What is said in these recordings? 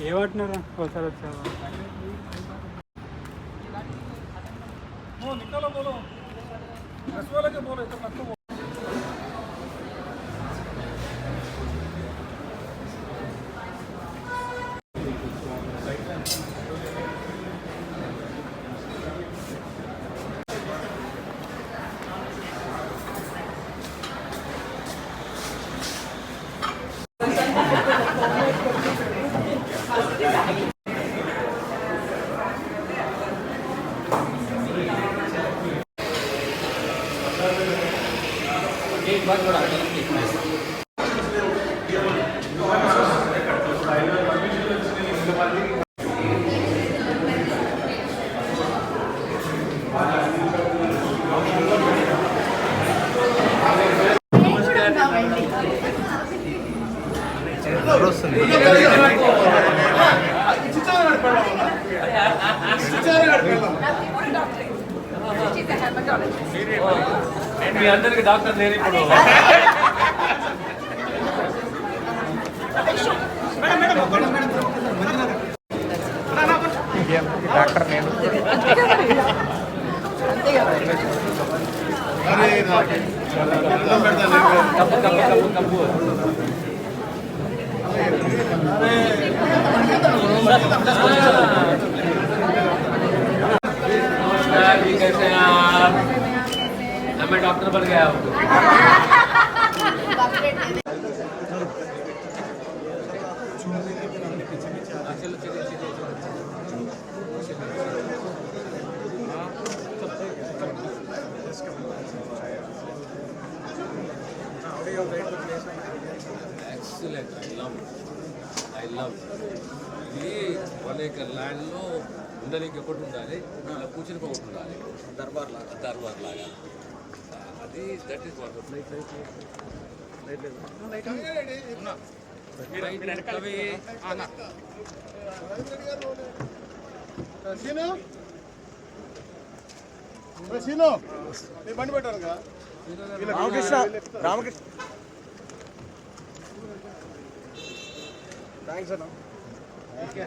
ఏమంటున్నారా ఒకసారి వచ్చావా निकालो बोलो बस वाले के बोलो इतना मत बोलो एक बार थोड़ा మీ అందరికి డాక్టర్ లేరు ఇప్పుడు డాక్టర్ నేను కప్పు కప్పు కప్పు कैसे हैं आप? मैं डॉक्टर बन गया हूँ। Excellent. I love. ये वाले का लैंड लो ఉండడానికి ఒకటి ఉండాలి ఇలా కూర్చుని ఒకటి ఉండాలి దర్బార్ లాగా అది దట్ ఈస్ వాట్ బండి పెట్టారు రామకృష్ణ థ్యాంక్స్ అన్న ఓకే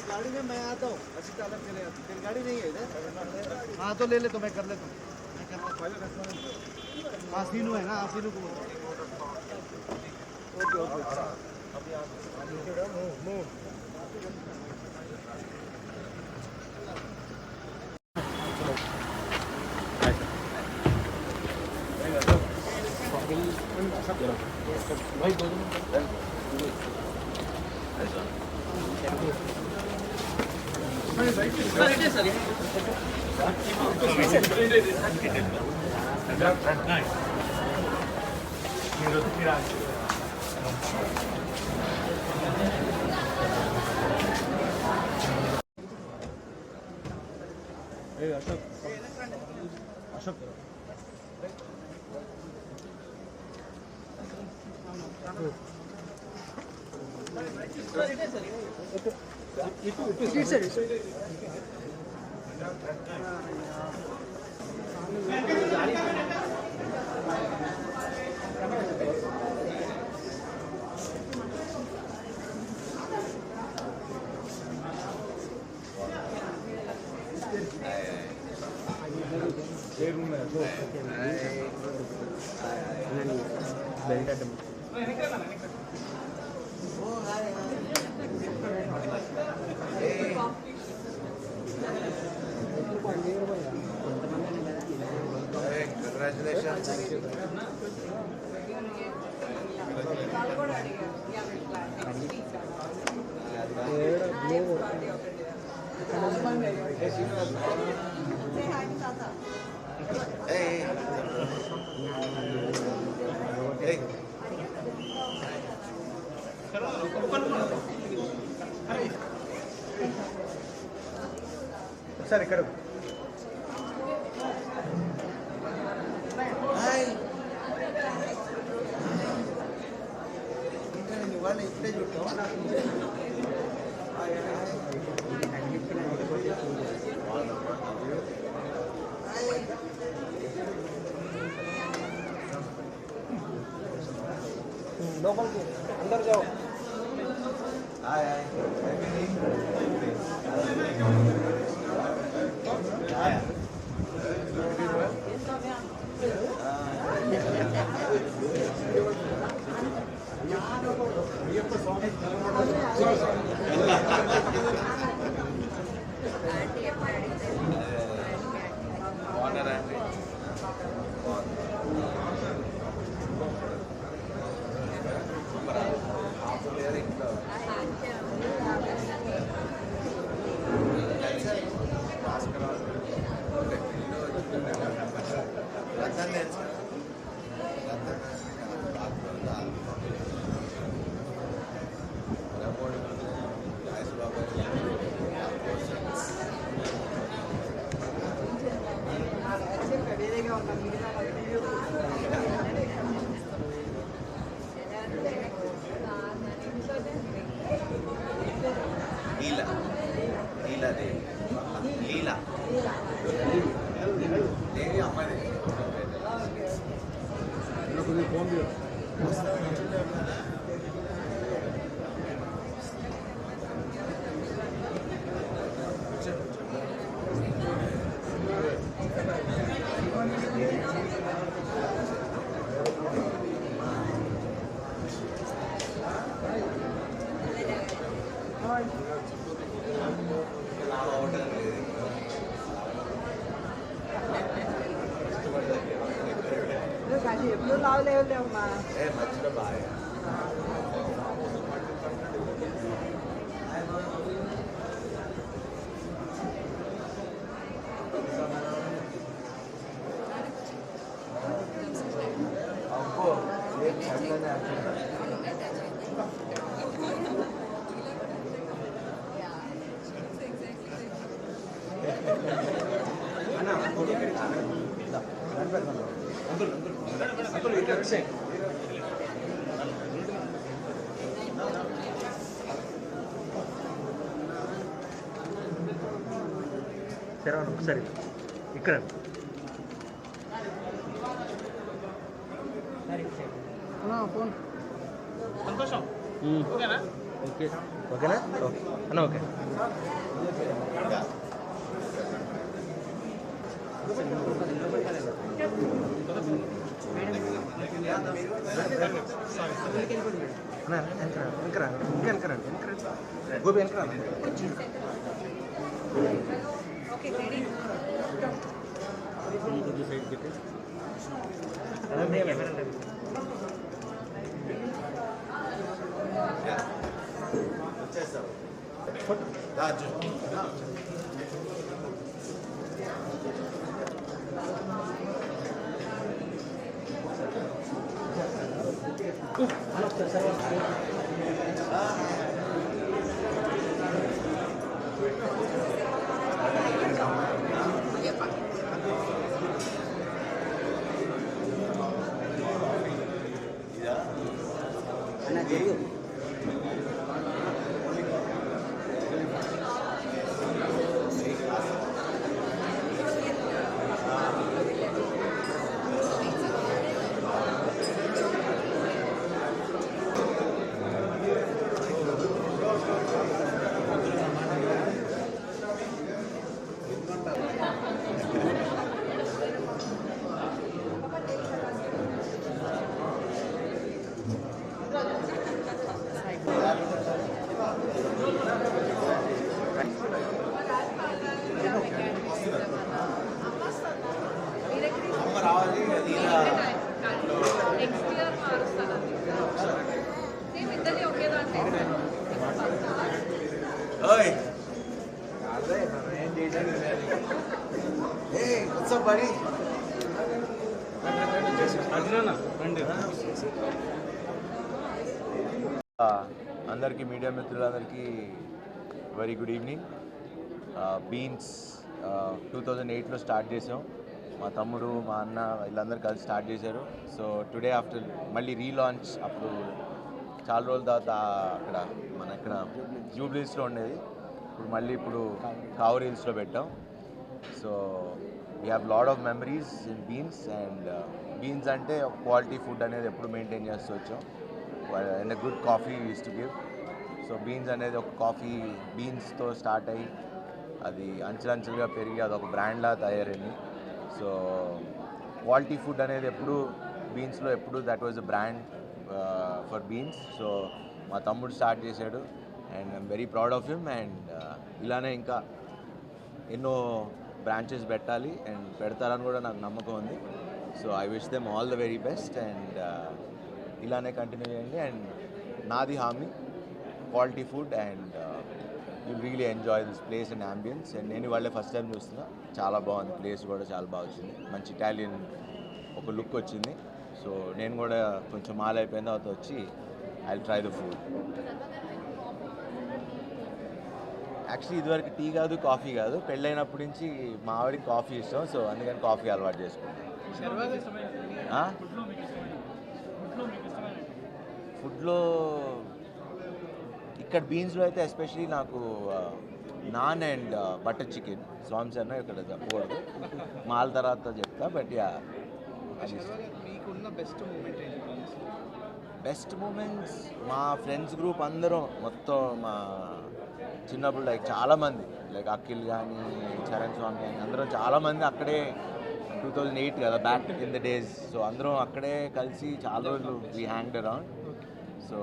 गाड़ी में मैं आता हूँ अच्छी चालक चले जाती तेरी गाड़ी नहीं है इधर हाँ तो ले ले तो मैं कर लेता हूँ हाँ सीनू है ना हाँ सीनू को ओके ओके भाई दो अशोक अशोक सर ఇక్కడ ఇవాళ ఇప్పుడే చూడతాం. లోపలికి అందరు जाओ. हाय हाय लीला ఎప్పుడు లావలేవులేమ్మా మధ్యలో బాగా అబ్బో సరే ఇక్కడ ఫోన్ సంతోషం ఓకేనా ఓకేనా అన్న ఓకే గోపి వెనకరా అందరికీ మీడియా మిత్రులందరికీ వెరీ గుడ్ ఈవినింగ్. బీన్స్ 2008లో స్టార్ట్ చేసాం. మా తమ్ముడు మా అన్న వీళ్ళందరూ కలిసి స్టార్ట్ చేశారు. సో టుడే ఆఫ్టర్ మళ్ళీ రీలాంచ్ అప్పుడు చాలా రోజుల తర్వాత అక్కడ మన ఇక్కడ జూబ్లీస్లో ఉండేది, ఇప్పుడు కావూర్ హిల్స్లో పెట్టాం. So we have lot of memories in beans. And beans అంటే క్వాలిటీ ఫుడ్ అనేది ఎప్పుడు మెయింటైన్ చేస్తూ వచ్చాం. And good coffee use to give. So beans అనేది ఒక కాఫీ బీన్స్తో స్టార్ట్ అయ్యి అది అంచెలంచెలుగా పెరిగి అదొక బ్రాండ్లా తయారైంది. సో క్వాలిటీ ఫుడ్ అనేది ఎప్పుడు బీన్స్లో ఎప్పుడు that was a brand for beans. So మా తమ్ముడు స్టార్ట్ చేశాడు and I'm very proud of him. And ఇలానే ఇంకా ఎన్నో బ్రాంచెస్ పెట్టాలి అండ్ పెడతారని కూడా నాకు నమ్మకం ఉంది. So I wish them all the very best. And ఇలానే కంటిన్యూ చేయండి. అండ్ నాది హామీ quality food and you really enjoy this place and ambience. And నేను వాళ్ళే ఫస్ట్ టైం చూస్తున్నా, చాలా బాగుంది, ప్లేస్ కూడా చాలా బాగా వచ్చింది, మంచి ఇటాలియన్ ఒక లుక్ వచ్చింది. సో నేను కూడా కొంచెం మాల్ అయిపోయిన తర్వాత వచ్చి I will try the food. Actually ఇదివరకు టీ కాదు కాఫీ కాదు, పెళ్ళైనప్పటి నుంచి మా ఆవిడకి కాఫీ ఇష్టం. సో అందుకని కాఫీ అలవాటు చేసుకుంటాం. ఫుడ్లో ఇక్కడ బీన్స్లో అయితే ఎస్పెషలీ నాకు నాన్ అండ్ బటర్ చికెన్ స్వామ్స్ అన్న ఇక్కడ చెప్పకూడదు, మాల్ తర్వాత చెప్తా. బట్ యా మీకున్న బెస్ట్ మూమెంట్స్ మా ఫ్రెండ్స్ గ్రూప్ అందరం మొత్తం మా చిన్నప్పుడు లైక్ చాలామంది లైక్ అఖిల్ కానీ చరణ్ స్వామి కానీ అందరం చాలామంది అక్కడే 2008 కదా back in the days. So అందరం అక్కడే కలిసి చాలా రోజులు వీ హ్యాంగ్డ్ అరౌండ్. సో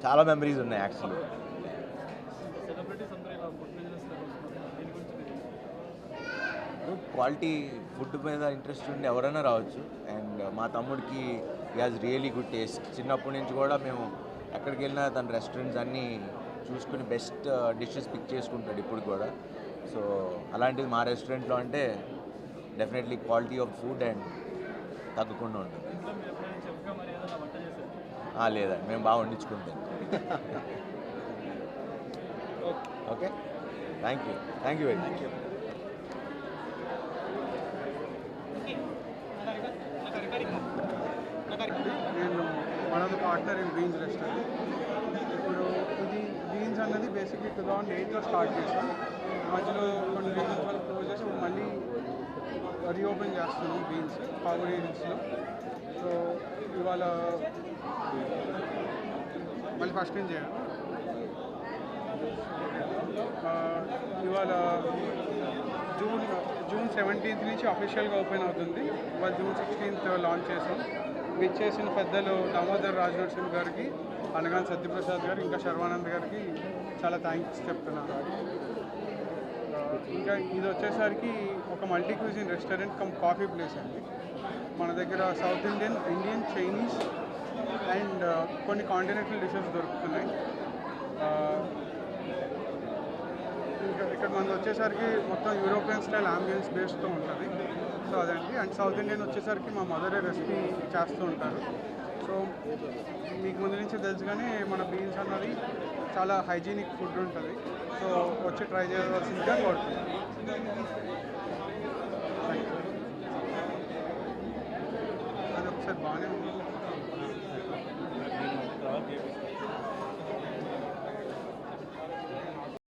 చాలా మెమరీస్ ఉన్నాయి యాక్చువల్లీ. క్వాలిటీ ఫుడ్ మీద ఇంట్రెస్ట్ ఉండి ఎవరైనా రావచ్చు. అండ్ మా తమ్ముడికి he has really good taste. చిన్నప్పటి నుంచి కూడా మేము ఎక్కడికి వెళ్ళినా తన రెస్టారెంట్స్ అన్నీ చూసుకుని బెస్ట్ డిషెస్ పిక్ చేసుకుంటాడు ఇప్పుడు కూడా. సో అలాంటిది మా రెస్టారెంట్లో అంటే definitely quality of food and తగ్గకుండా ఉంటుంది. లేదండి, మేము బాగా వండించుకుంటాం. Okay, thank you very much. నేను one of the partner in Beans restaurant. ఇప్పుడు ఇది బీన్స్ అన్నది బేసిక్లీ 2008లో స్టార్ట్ చేసాం. మధ్యలో కొన్ని రీజన్స్ వల్ల క్లోజ్ చేసి మళ్ళీ రీఓపెన్ చేస్తున్నాం బీన్స్ కావూర్ హిల్స్లో. సో ఇవాళ మళ్ళీ ఫస్ట్ నుంచి చేయాలి. ఇవాళ జూన్ 17th నుంచి అఫీషియల్గా ఓపెన్ అవుతుంది. ఇవాళ June 16th లాంచ్ చేసాం. విచ్చేసిన పెద్దలు దామోదర్ రాజనరసింహ గారికి, అనగాని సత్యప్రసాద్ గారు, ఇంకా శర్వానంద్ గారికి చాలా థ్యాంక్స్ చెప్తున్నాను. ఇంకా ఇది వచ్చేసరికి ఒక multi cuisine restaurant come coffee place అండి. మన దగ్గర సౌత్ ఇండియన్, చైనీస్ అండ్ కొన్ని కాంటినెంటల్ డిషెస్ దొరుకుతున్నాయి. ఇంకా ఇక్కడ మనది వచ్చేసరికి మొత్తం యూరోపియన్ స్టైల్ అంబియన్స్ బేస్తో ఉంటుంది. సో అదండి. అండ్ సౌత్ ఇండియన్ వచ్చేసరికి మా మదరే రెసిపీ చేస్తూ ఉంటారు. సో మీకు ముందు నుంచి తెలుసు కానీ మన బీన్స్ అన్నది చాలా హైజీనిక్ ఫుడ్ ఉంటుంది. సో వచ్చి ట్రై చేయవలసిందిగా కోరుతున్నాను. అది ఒకసారి బాగానే ఉంది.